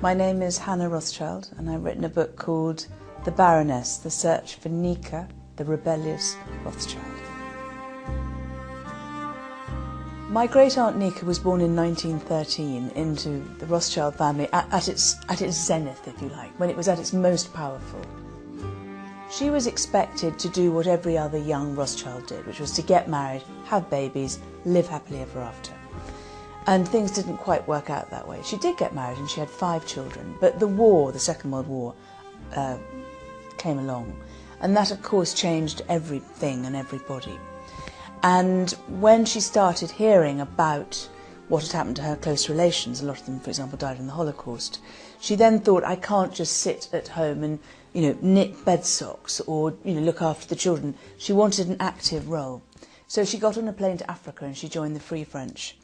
My name is Hannah Rothschild, and I've written a book called The Baroness, The Search for Nika, the Rebellious Rothschild. My great-aunt Nika was born in 1913 into the Rothschild family at its zenith, if you like, when it was at its most powerful. She was expected to do what every other young Rothschild did, which was to get married, have babies, live happily ever after. And things didn't quite work out that way. She did get married and she had 5 children, but the war, the Second World War, came along. And that, of course, changed everything and everybody. And when she started hearing about what had happened to her close relations, a lot of them, for example, died in the Holocaust, she then thought, I can't just sit at home and, knit bed socks or, look after the children. She wanted an active role. So she got on a plane to Africa and she joined the Free French.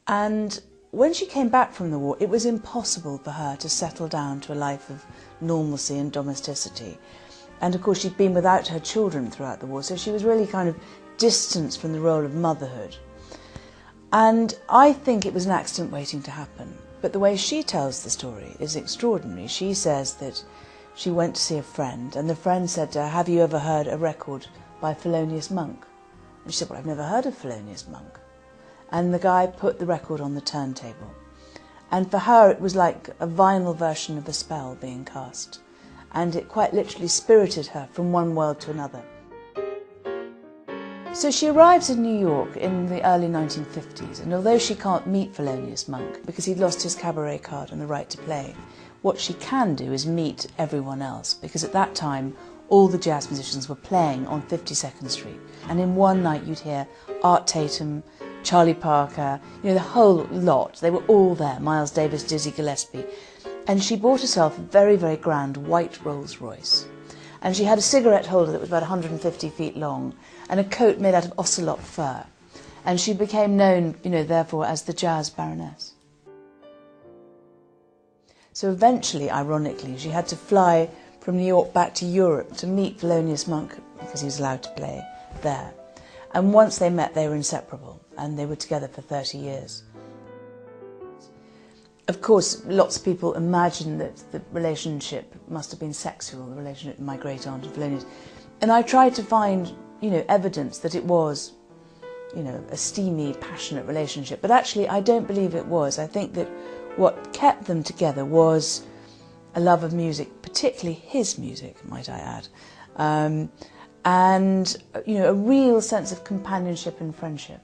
And when she came back from the war, it was impossible for her to settle down to a life of normalcy and domesticity. And of course she'd been without her children throughout the war, so she was really kind of distanced from the role of motherhood. And I think it was an accident waiting to happen. But the way she tells the story is extraordinary. She says that she went to see a friend, and the friend said to her, have you ever heard a record by Thelonious Monk? And she said, well, I've never heard of Thelonious Monk. And the guy put the record on the turntable. And for her it was like a vinyl version of a spell being cast. And it quite literally spirited her from one world to another. So she arrives in New York in the early 1950s, and although she can't meet Thelonious Monk because he'd lost his cabaret card and the right to play, what she can do is meet everyone else, because at that time all the jazz musicians were playing on 52nd Street. And in one night you'd hear Art Tatum, Charlie Parker, the whole lot. They were all there, Miles Davis, Dizzy Gillespie. And she bought herself a very, very grand white Rolls Royce. And she had a cigarette holder that was about 150 feet long and a coat made out of ocelot fur. And she became known, therefore, as the Jazz Baroness. So eventually, ironically, she had to fly from New York back to Europe to meet Thelonious Monk because he was allowed to play there. And once they met, they were inseparable, and they were together for 30 years. Of course, lots of people imagine that the relationship must have been sexual, the relationship with my great-aunt and Thelonious. And I tried to find, evidence that it was, a steamy, passionate relationship. But actually, I don't believe it was. I think that what kept them together was a love of music, particularly his music, might I add. And a real sense of companionship and friendship.